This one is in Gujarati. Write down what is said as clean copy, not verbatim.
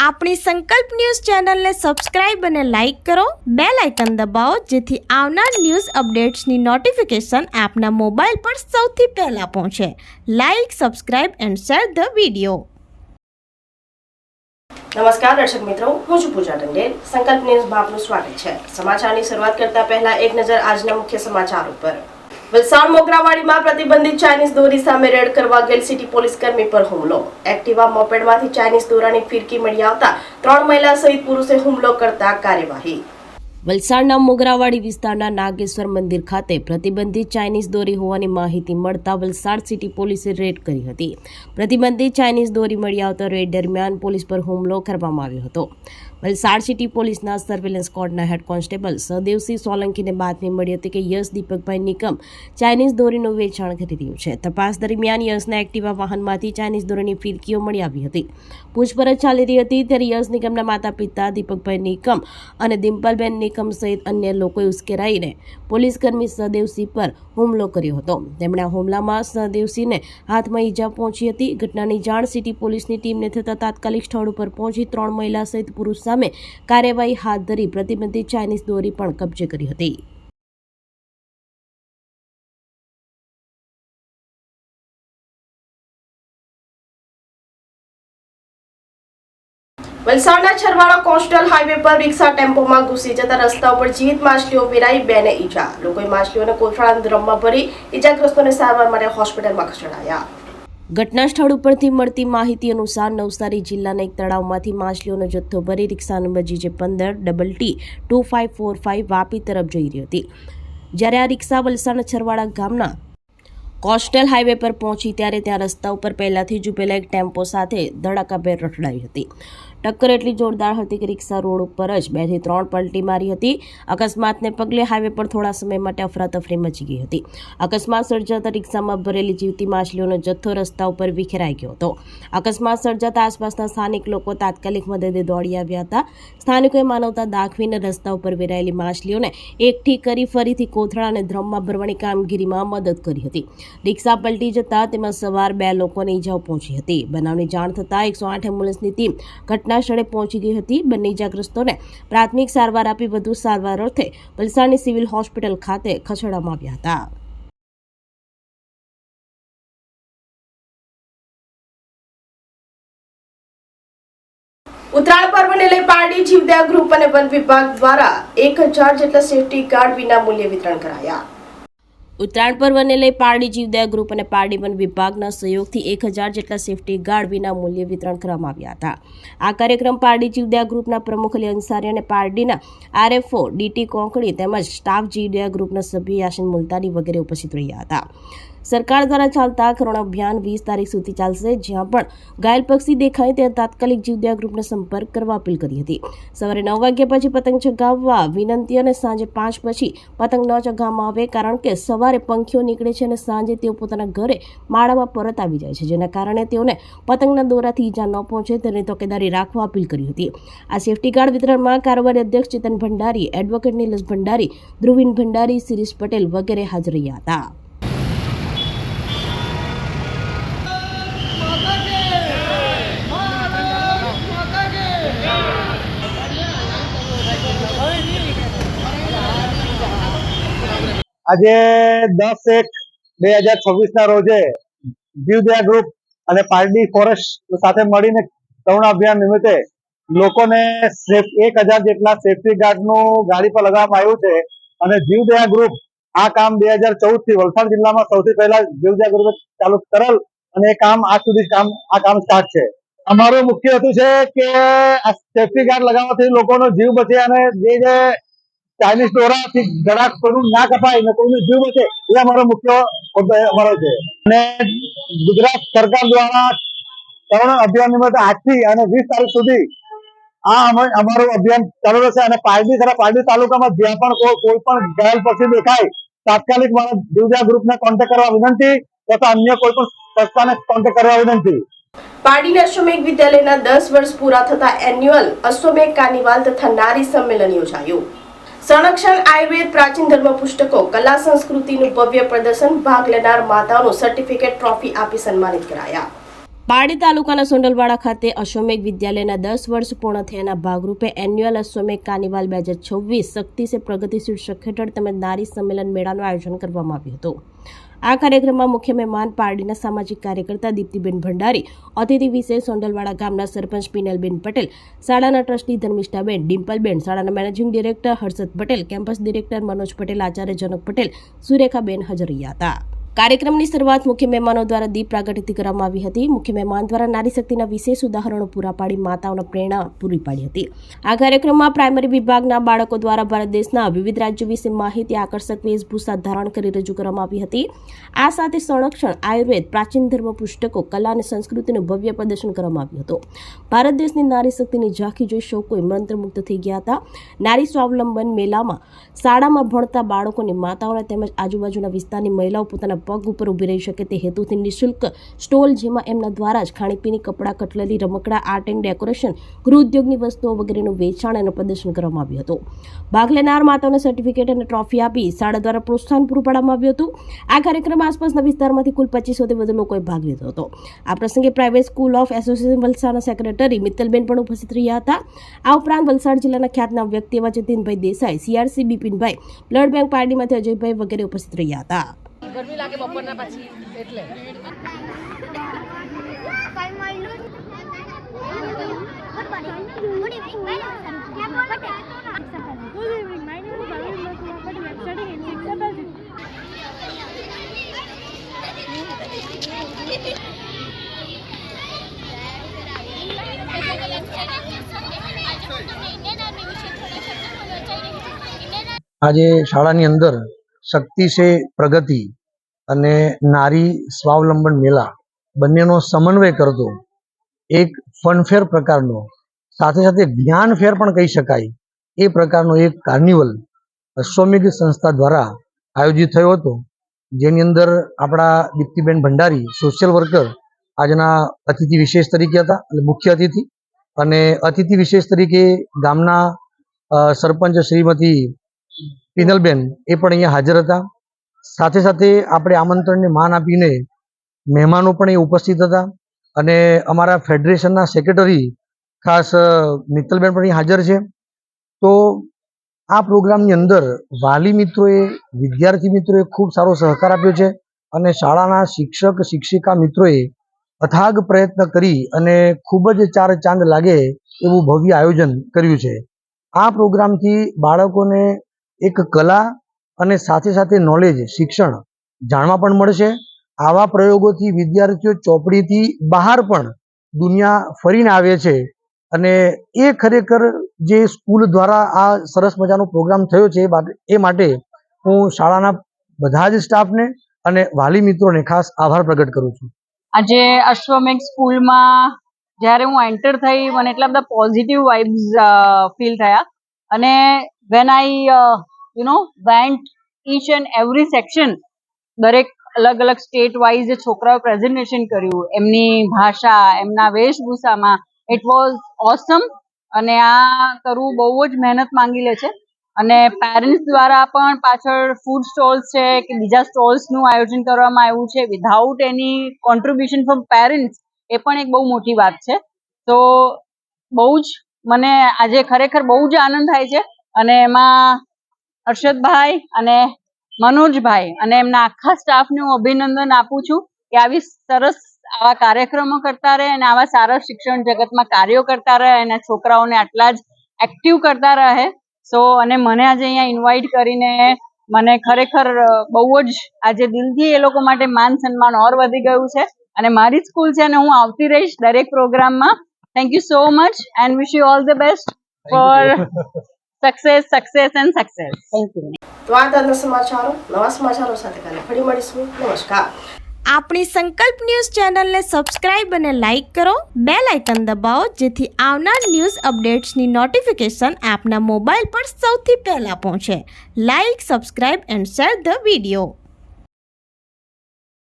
આપણી સંકલ્પ ન્યૂઝ ચેનલને સબસ્ક્રાઇબ અને લાઇક કરો, બેલ આઇકન દબાવો જેથી આવનાર ન્યૂઝ અપડેટ્સની નોટિફિકેશન આપના મોબાઈલ પર સૌથી પહેલા પહોંચે. Like, subscribe and share the video. નમસ્કાર દર્શક મિત્રો, હું છું પૂજા ટંડેલ. સંકલ્પ ન્યૂઝમાં આપનું સ્વાગત છે. સમાચારની શરૂઆત કરતા પહેલા એક નજર આજના મુખ્ય સમાચાર ઉપર. વલસાડ મોગરાવાડીમાં પ્રતિબંધિત ચાઇનીઝ દોરી સામે રેડ કરવા ગયેલ સિટી પોલીસ કર્મી પર હુમલો. એક્ટિવા મોપેડમાંથી ચાઇનીઝ દોરાની ફિરકી મળી આવતા 3 મહિલા સહિત પુરુષે હુમલો કરતા કાર્યવાહી. વલસાડના મોગરાવાડી વિસ્તારના નાગેશ્વર મંદિર ખાતે પ્રતિબંધિત ચાઇનીઝ દોરી હોવાની માહિતી મળતા વલસાડ સિટી પોલીસે રેડ કરી હતી. પ્રતિબંધિત ચાઇનીઝ દોરી મળી આવતા રેડ દરમિયાન પોલીસ પર હુમલો કરવામાં આવ્યો હતો. વલસાડ સિટી પોલીસના સર્વેલન્સ સ્ક્વોડના હેડ કોન્સ્ટેબલ સહદેવસિંહ સોલંકીને બાતમી મળી હતી કે યશ દીપકભાઈ નિકમ ચાઇનીઝ દોરીનું વેચાણ કરી રહ્યું છે. તપાસ દરમિયાન યશના એક્ટિવા વાહનમાંથી ચાઇનીઝ દોરીની ફિરકીઓ મળી આવી હતી. પૂછપરછ ચાલી રહી હતી ત્યારે યશ નિકમના માતા પિતા દીપકભાઈ નિકમ અને ડિમ્પલબેન નિકમ સહિત અન્ય લોકોએ ઉશ્કેરાઈને પોલીસકર્મી સહદેવસિંહ પર હુમલો કર્યો હતો. તેમણે આ હુમલામાં સહદેવસિંહને હાથમાં ઈજા પહોંચી હતી. ઘટનાની જાણ સિટી પોલીસની ટીમને થતાં તાત્કાલિક સ્થળ ઉપર પહોંચી 3 મહિલા સહિત પુરુષ સામે કાર્યવાહી હાથ ધરી પ્રતિબંધિત ચાઇનીઝ દોરી પણ કબજે કરી હતી. વલસાડના છરવાડા કોસ્ટલ હાઈવે પર રિક્ષા ટેમ્પોમાં ઘૂસી જતા રસ્તા ઉપર જીવિત માછલીઓ વેરાઈ, 2 ને ઈજા. લોકોએ માછલીઓને કોથળાના ડ્રમમાં ભરી ઈજાગ્રસ્તોને સારવાર માટે હોસ્પિટલમાં ખસેડાયા. ઘટના સ્થળ ઉપરથી મળતી માહિતી અનુસાર નવસારી જિલ્લાના એક તળાવમાંથી માછલીઓનો જથ્થો ભરી રિક્ષા નંબર GJ15TT2545 વાપી તરફ જઈ રહી હતી. જ્યારે આ રિક્ષા વલસાડના છરવાડા ગામના કોસ્ટલ હાઈવે પર પહોંચી ત્યારે ત્યાં રસ્તા ઉપર પહેલાથી જ ઉભેલા એક ટેમ્પો સાથે ધડાકાભેર રખડાઈ હતી. ટક્કર એટલી જોરદાર હતી કે રિક્ષા રોડ ઉપર જ 2 થી 3 પલટી મારી હતી. અકસ્માતને પગલે હાઈવે પર થોડા સમય માટે અફરાતફરી મચી ગઈ હતી. અકસ્માત સર્જાતા રિક્ષામાં ભરેલી જીવતી માછલીઓનો જથ્થો રસ્તા ઉપર વિખેરાઈ ગયો હતો. અકસ્માત સર્જાતા આસપાસના સ્થાનિક લોકો તાત્કાલિક મદદે દોડી આવ્યા હતા. સ્થાનિકોએ માનવતા દાખવીને રસ્તા ઉપર વેરાયેલી માછલીઓને એકઠી કરી ફરીથી કોથળા અને ડ્રમમાં ભરવાની કામગીરીમાં મદદ કરી હતી. રિક્ષા પલટી જતા તેમાં સવાર 2 લોકોને ઈજાઓ પહોંચી હતી. બનાવની જાણ થતાં 108 એમ્બ્યુલન્સની ટીમ ઘટના સ્થળે પહોંચી ગઈ હતી. બંને ઈજાગ્રસ્તોને પ્રાથમિક સારવાર આપી વધુ સારવાર અર્થે વલસાડની સિવિલ હોસ્પિટલ ખાતે ખસેડવામાં આવ્યા હતા. ઉત્તરાયણ પર્વને લઈ પારડી જીવદયા ગ્રુપ અને વન વિભાગ દ્વારા 1000 જેટલા સેફટી ગાર્ડ વિના મૂલ્યે વિતરણ કરાયા. ઉત્તરાયણ પર્વને લઈ પારડી જીવદયા ગ્રુપ અને પારડી વન વિભાગના સહયોગથી 1000 જેટલા સેફટી ગાર્ડ વિના મૂલ્યે વિતરણ કરવામાં આવ્યા હતા. આ કાર્યક્રમ પારડી જીવદયા ગ્રુપના પ્રમુખ અલી અંસારી અને પારડીના RFO DT કોંકણી તેમજ સ્ટાફ જીવદયા ગ્રુપના સભ્ય યાસીન મુલતાની વગેરે ઉપસ્થિત રહ્યા હતા. સરકાર દ્વારા ચાલતા કરુણા અભિયાન 20 તારીખ સુધી ચાલશે. જ્યાં પણ ઘાયલ પક્ષી દેખાય ત્યાં તાત્કાલિક જીવદયા ગ્રુપને સંપર્ક કરવા અપીલ કરી હતી. સવારે 9 વાગ્યા પછી પતંગ ચગાવવા વિનંતી અને સાંજે 5 પછી પતંગ ન ચગાવવામાં આવે, કારણ કે સવારે પંખીઓ નીકળે છે અને સાંજે તેઓ પોતાના ઘરે માળામાં પરત આવી જાય છે, જેના કારણે તેઓને પતંગના દોરાથી ઈજા ન પહોંચે તેની તકેદારી રાખવા અપીલ કરી હતી. આ સેફટી ગાર્ડ વિતરણમાં કારોબારી અધ્યક્ષ ચેતન ભંડારી, એડવોકેટ નીલજ ભંડારી, ધ્રુવીન ભંડારી, શિરીષ પટેલ વગેરે હાજર રહ્યા હતા. આજે 10/1/2026 રોજે જીવદયા ગ્રુપ અને પારડી ફોરેસ્ટ સાથે મળીને કરુણા અભિયાન નિમિત્તે લોકોને 1000 જેટલા સેફટી ગાર્ડનું ગાડી પર લગાવવામાં આવ્યું છે. અને જીવદયા ગ્રુપ આ કામ 2014 થી વલસાડ જિલ્લામાં સૌથી પહેલા જીવદયા ગ્રુપે ચાલુ કરેલ અને એ કામ આજ સુધી આ કામ સ્ટાર્ટ છે. અમારું મુખ્ય હેતુ છે કે આ સેફટી ગાર્ડ લગાવવાથી લોકોનો જીવ બચે અને જે ચાઇનીઝ દોરાથી ગળા કોઈનું ના કપાય ને કોઈનો જીવ બચે એ અમારો મુખ્ય અમારો છે. અને ગુજરાત સરકાર દ્વારા કરુણા અભિયાન નિમિત્તે આજથી અને 20 તારીખ સુધી આ અમારું અભિયાન ચાલુ રહેશે. અને પારડી તાલુકામાં જ્યાં પણ કોઈ પણ ઘાયલ પક્ષી દેખાય તાત્કાલિક મારા જીવદયા ગ્રુપને કોન્ટેક્ટ કરવા વિનંતી તથા અન્ય કોઈ પણ સંસ્થાને કોન્ટેક્ટ કરવા વિનંતી. પારડીના અશ્વમેઘ વિદ્યાલયના 10 વર્ષ પૂરા થતા એન્યુઅલ અશ્વમેઘ કાર્નિવાલ તથા નારી સંમેલન યોજાયું. સંરક્ષણ આયુર્વેદ પ્રાચીન ધર્મ પુસ્તકો કલા સંસ્કૃતિનું ભવ્ય પ્રદર્શન, ભાગ લેનાર માતાઓનું સર્ટિફિકેટ ટ્રોફી આપી સન્માનિત કરાયા. પારડી તાલુકાના સોંડલવાડા ખાતે અશ્વમેઘ વિદ્યાલયના 10 વર્ષ પૂર્ણ થયાના ભાગરૂપે એન્યુઅલ અશ્વમેઘ કાર્નિવાલ 2026 શક્તિ સે પ્રગતિશીલ શક હેઠળ તેમજ નારી સંમેલન મેળાનું આયોજન કરવામાં આવ્યું હતું. આ કાર્યક્રમમાં મુખ્ય મહેમાન પારડીના સામાજિક કાર્યકર્તા દીપ્તિબેન ભંડારી, અતિથિ વિશેષ સોંડલવાડા ગામના સરપંચ પિનલબેન પટેલ, શાળાના ટ્રસ્ટી ધર્મિષ્ઠાબેન, ડિમ્પલબેન, શાળાના managing director Harshad Patel, campus director Manoj Patel, Acharya જનક પટેલ, સુરેખાબેન હાજર રહ્યા હતા. કાર્યક્રમની શરૂઆત મુખ્ય મહેમાનો દ્વારા દીપ પ્રાગટ્યથી કરવામાં આવી હતી. મુખ્ય મહેમાન દ્વારા નારી શક્તિના વિશેષ ઉદાહરણો પૂરા પાડી માતાઓને પ્રેરણા પૂરી પાડી હતી. આ કાર્યક્રમમાં પ્રાઇમરી વિભાગના બાળકો દ્વારા ભારત દેશના વિવિધ રાજ્યો વિશે માહિતી આકર્ષક વેશભૂષા ધારણ કરી રજૂ કરવામાં આવી હતી. આ સાથે સંરક્ષણ, આયુર્વેદ, પ્રાચીન ધર્મ પુસ્તકો, કલા અને સંસ્કૃતિનું ભવ્ય પ્રદર્શન કરવામાં આવ્યું હતું. ભારત દેશની નારી શક્તિની ઝાંખી જોઈ સૌ કોઈ મંત્રમુગ્ધ થઈ ગયા હતા. નારી સ્વાવલંબન મેળામાં શાળામાં ભણતા બાળકોની માતાઓને તેમજ આજુબાજુના વિસ્તારની મહિલાઓ પોતાના પગ ઉપર ઊભી રહી શકે તે હેતુથી નિઃશુલ્ક સ્ટોલ, જેમાં એમના દ્વારા જ ખાણીપીણી, કપડાં, કટલરી, રમકડા, આર્ટ એન્ડ ડેકોરેશન, ગૃહ ઉદ્યોગની વસ્તુઓ વગેરેનું વેચાણ અને પ્રદર્શન કરવામાં આવ્યું હતું. ભાગ લેનાર માતાઓને સર્ટિફિકેટ અને ટ્રોફી આપી શાળા દ્વારા પ્રોત્સાહન પૂરું પાડવામાં આવ્યું હતું. આ કાર્યક્રમમાં આસપાસના વિસ્તારમાંથી કુલ 2500થી વધુ લોકોએ ભાગ લીધો હતો. આ પ્રસંગે પ્રાઇવેટ સ્કૂલ ઓફ એસોસિએશન વલસાડના સેક્રેટરી મિત્તલબેન પણ ઉપસ્થિત રહ્યા હતા. આ ઉપરાંત વલસાડ જિલ્લાના ખ્યાતનામ વ્યક્તિ એવા જતીનભાઈ દેસાઈ, CRC બિપિનભાઈ, બ્લડ બેંક પારડીમાંથી અજયભાઈ વગેરે ઉપસ્થિત રહ્યા હતા. ગરમી લાગે બપોરના પછી એટલે આજે શાળાની અંદર શક્તિ સે પ્રગતિ અને નારી સ્વાવલંબન મેળા બંનેનો સમન્વય કરતો એક ફનફેર પ્રકારનો, સાથે સાથે જ્ઞાનફેર પણ કહી શકાય એ પ્રકારનો એક કાર્નિવલ અશ્વમેઘ સંસ્થા દ્વારા આયોજિત થયો હતો, જેની અંદર આપણા દીપ્તિબેન ભંડારી, સોશિયલ વર્કર, આજના અતિથિ વિશેષ તરીકે હતા, એટલે મુખ્ય અતિથિ. અને અતિથિ વિશેષ તરીકે ગામના સરપંચ શ્રીમતી પિનલબેન એ પણ અહીંયા હાજર હતા. સાથે સાથે આપણે આમંત્રણને માન આપીને મહેમાનો પણ એ ઉપસ્થિત હતા. અને અમારા ફેડરેશનના સેક્રેટરી ખાસ મિત્તલબેન પણ અહીં હાજર છે. તો આ પ્રોગ્રામની અંદર વાલી મિત્રોએ, વિદ્યાર્થી મિત્રોએ ખૂબ સારો સહકાર આપ્યો છે. અને શાળાના શિક્ષક શિક્ષિકા મિત્રોએ અથાગ પ્રયત્ન કરી અને ખૂબ જ ચાર ચાંદ લાગે એવું ભવ્ય આયોજન કર્યું છે. આ પ્રોગ્રામથી બાળકોને એક કલા અને સાથે સાથે નોલેજ, શિક્ષણ જાણવા પણ મળશે. આવા પ્રયોગોથી વિદ્યાર્થીઓ ચોપડીથી બહાર પણ દુનિયા ફરીને આવે છે. અને એ ખરેખર જે સ્કૂલ દ્વારા આ સરસ મજાનો પ્રોગ્રામ થયો છે એ માટે હું શાળાના બધા જ સ્ટાફને અને વાલી મિત્રોને ખાસ આભાર પ્રગટ કરું છું. આજે અશ્વમેઘ સ્કૂલમાં જ્યારે હું એન્ટર થઈ, મને એટલા બધા પોઝિટિવ વાઇબ્સ ફીલ થયા. અને when I went each and every section, દરેક અલગ અલગ સ્ટેટ વાઇઝ છોકરાઓ પ્રેઝન્ટેશન કર્યું એમની ભાષા, એમના વેશભૂષામાં. ઇટ વોઝ ઓસમ. અને આ કરવું બહુ જ મહેનત માંગી લે છે. અને પેરેન્ટ્સ દ્વારા પણ પાછળ ફૂડ સ્ટોલ્સ છે કે બીજા સ્ટોલ્સનું આયોજન કરવામાં આવ્યું છે without any contribution from parents, એ પણ એક બહુ મોટી વાત છે. તો બહુ જ મને આજે ખરેખર બહુ જ આનંદ થાય છે. અને એમાં હર્ષદભાઈ અને મનોજભાઈ અને એમના આખા સ્ટાફને હું અભિનંદન આપું છું કે આવી સરસ આવા કાર્યક્રમો કરતા રહે અને આવા સારા શિક્ષણ જગતમાં કાર્યો કરતા રહે અને છોકરાઓને આટલા જ એક્ટિવ કરતા રહે. સો અને મને આજે અહીંયા ઇન્વાઇટ કરીને મને ખરેખર બહુ જ આજે દિલથી એ લોકો માટે માન સન્માન ઓર વધી ગયું છે. અને મારી સ્કૂલ છે અને હું આવતી રહીશ દરેક પ્રોગ્રામમાં. Thank you so much and wish you all the best for success and success. Thank you. તો આ હતા સમાચારો. નવા સમાચારો સાથે કાલે ફરી મળીશું. નમસ્કાર. આપણી સંકલ્પ ન્યૂઝ ચેનલને સબસ્ક્રાઇબ અને લાઇક કરો, બેલ આઇકન દબાવો જેથી આવનાર ન્યૂઝ અપડેટ્સની નોટિફિકેશન આપના મોબાઈલ પર સૌથી પહેલા પહોંચે. Like, subscribe and share the video.